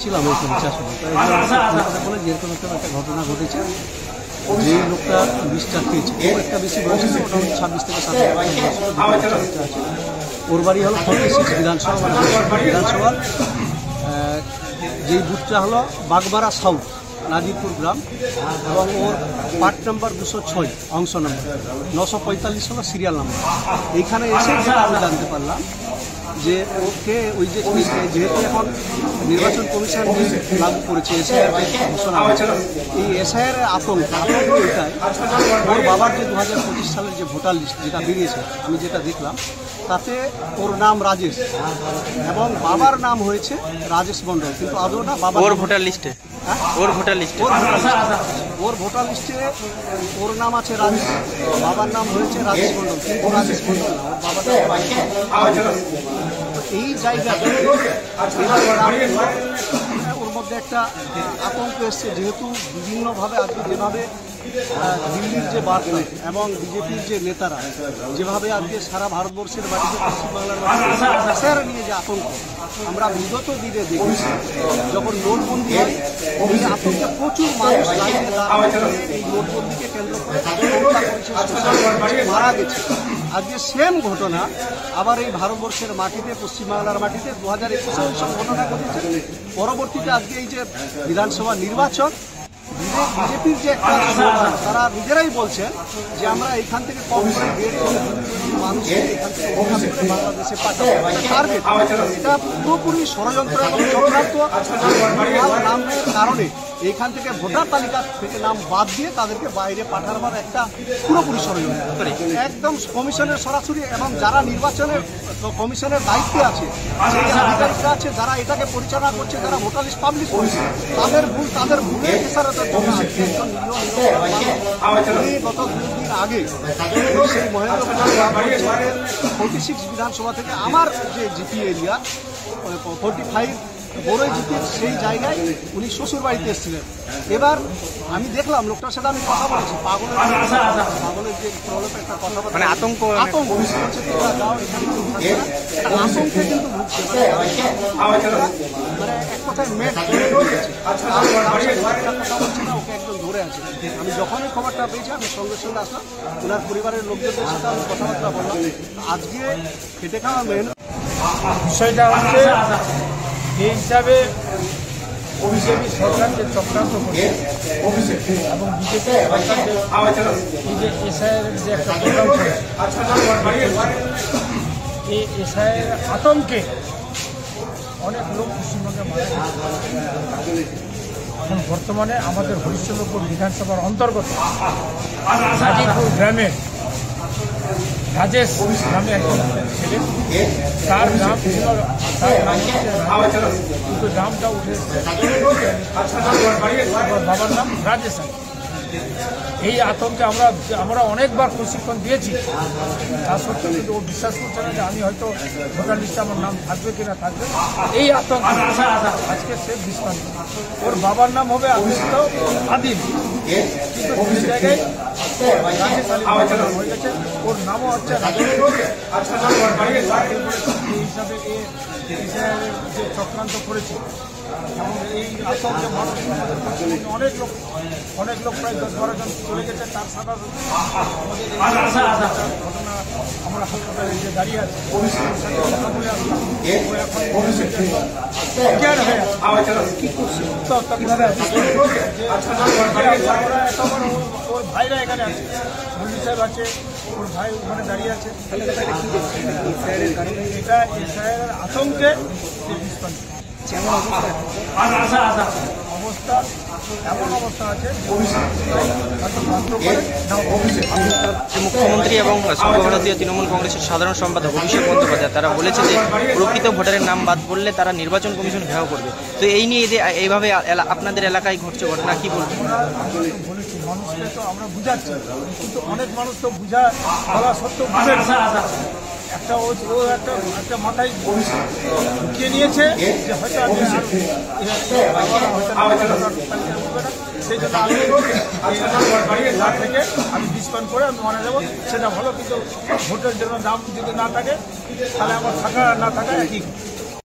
ছিলাম এই বলে যেরকম একটা ঘটনা ঘটেছে, যে লোকটা বিষটা খেয়েছে খুব একটা বেশি বয়স আছে, মোটামুটি 26 থেকে 27 আছে। ওর বাড়ি হলো 46 বিধানসভা, বিধানসভার যেই বুথটা হলো বাগমারা সাউথ নাজিরপুর গ্রাম, এবং ওর পার্ট নাম্বার 206 অংশ নম্বর 945 হলো সিরিয়াল নাম্বার। এইখানে এসে আমি জানতে পারলাম যে ওকে ওই যে যেহেতু এখন নির্বাচন কমিশন লাগু করেছে, এসআইআর ঘোষণা হয়েছে, এই এসআইআর আতঙ্ক এটাই ওর বাবার যে 2025 সালের যে ভোটার লিস্ট যেটা বেরিয়েছে, আমি যেটা দেখলাম তাতে ওর নাম রাজেশ এবং বাবার নাম হয়েছে রাজেশ মণ্ডল, কিন্তু আদৌ না বাবা ওর ভোটার লিস্টে ওর ভোটার লিস্টে ওর নাম আছে রাজেশ, বাবার নাম হয়েছে রাজেশ মণ্ডল, কিন্তু রাজেশ মণ্ডল না, ওর বাবার এই জায়গাতে ওর মধ্যে একটা আতঙ্ক এসছে, যেহেতু বিভিন্নভাবে আজকে যেভাবে দিল্লির যে বার্তা এবং বিজেপির যে নেতারা যেভাবে আজকে সারা ভারতবর্ষের বাড়িতে পশ্চিমবাংলার এসআইআর নিয়ে যে আতঙ্ক আমরা বিগত দিনে দেখেছি, যখন নোটবন্দি হয় এই আতঙ্কে প্রচুর মানুষ লাইনে দাঁড়াচ্ছে, এই নোটবন্দিকে কেন্দ্র করে মারা গেছে। আজকে সেম ঘটনা আবার এই ভারতবর্ষের মাটিতে, পশ্চিমবাংলার মাটিতে 2021 সব ঘটনা ঘটেছে। পরবর্তীতে আজকে এই যে বিধানসভা নির্বাচন, বিজেপির যে একটা স্লোগান, তারা নিজেরাই বলছেন যে আমরা এখান থেকে কম করে 1.5 মানুষকে এখান থেকে বাংলাদেশে পাঠাবো, টার্গেট। এটা পুরোপুরি ষড়যন্ত্র এবং চক্রান্ত নামের কারণে এইখান থেকে ভোটার তালিকা থেকে নাম বাদ দিয়ে তাদেরকে বাইরে পাঠাবার একটা পুরোপুরি ষড়যন্ত্র একদম কমিশনের সরাসরি, এবং যারা নির্বাচনের কমিশনের দায়িত্বে আছে, সেই আধিকারিকরা আছে যারা এটাকে পরিচালনা করছে, যারা ভোটার লিস্ট পাবলিশ করছে, তাদের ভুলের খেসারতের জন্য গত 2 দিন আগে সেই মহেন্দ্রপুর 46 বিধানসভা থেকে আমার যে জিপি এরিয়া 45 বড়ই জিপির সেই জায়গায় উনি শ্বশুর বাড়িতে এসেছিলেন। এবার আমি দেখলাম লোকটার সাথে আমি কথা বলছি, পাগলের যে একটা কথা বলছে, মানে আতঙ্ক বলছে যাও এখানে আতঙ্কে কিন্তু ভুগছে, মানে এক কথায় মেট কথা বলছে না, ওকে একদম ধরে আছে। আমি যখনই খবরটা পেয়েছি আমি সঙ্গে সঙ্গে আসলাম, ওনার পরিবারের লোকজনদের সাথে আমি কথাবার্তা বললাম। আজকে খেটে খাওয়া মেন বিষয়টা হচ্ছে এই হিসাবে বিজেপি সরকার যে চক্রান্ত করছে এবং বিজেপি সরকার এই যে এসআইআর যে একটা প্রোগ্রাম করে, এই এসআইআর আতঙ্কে অনেক লোক পশ্চিমবঙ্গে মারা গেছে। এখন বর্তমানে আমাদের হরিশ্চন্দ্রপুর বিধানসভার অন্তর্গত নাজিরপুর গ্রামের রাজেশ নামে একজন ছেলে, তার নাম হচ্ছে কিন্তু নামটা উঠে বাবার নাম রাজেশ। এই আতঙ্কে আমরা অনেকবার প্রশিক্ষণ দিয়েছি, তা সত্ত্বেও কিন্তু ও বিশ্বাস করছে না যে আমি হয়তো ভোটার লিস্টে আমার নাম থাকবে কিনা থাকবে। এই আতঙ্ক আজকে সে বিস্তার, ওর বাবার নাম হবে আদিল, কিন্তু সেই জায়গায় রাজেশ আলী হয়ে গেছে, ওর নামও হচ্ছে এই হিসাবে যে চক্রান্ত করেছে এবং এই আতঙ্কে মানুষ অনেক লোক প্রায় 10-12 জন চলে গেছে। তার সাথে আমাদের ঘটনা আমরা হাসপাতালে যে দাঁড়িয়ে আছি কথা বলে আসলাম, ওর ভাইরা এখানে আছে, মল্লিক সাহেব আছে, ওর ভাই ওখানে দাঁড়িয়ে আছে। এটা এসআইআর আতঙ্কে অবস্থা এমন অবস্থা আছে। মুখ্যমন্ত্রী এবং সর্বভারতীয় তৃণমূল কংগ্রেসের সাধারণ সম্পাদক অভিষেক বন্দ্যোপাধ্যায় তারা বলেছে যে প্রকৃত ভোটারের নাম বাদ পড়লে তারা নির্বাচন কমিশন ঘেরাও করবে। তো এই নিয়ে এইভাবে আপনাদের এলাকায় ঘটছে ঘটনা, কি বলবেন? বলেছি মানুষকে তো আমরা বুঝাচ্ছি, কিন্তু অনেক মানুষ তো বলা সত্ত্বেও একটা একটা মাথায় ঢুকিয়ে নিয়েছে যে হয়তো সেই জন্য থেকে আমি ডিসকাউন্ট করে আমি মারা যাবো, সেটা ভালো। কিন্তু ভোটের জন্য দাম যদি না থাকে তাহলে আমার থাকা না থাকা একই।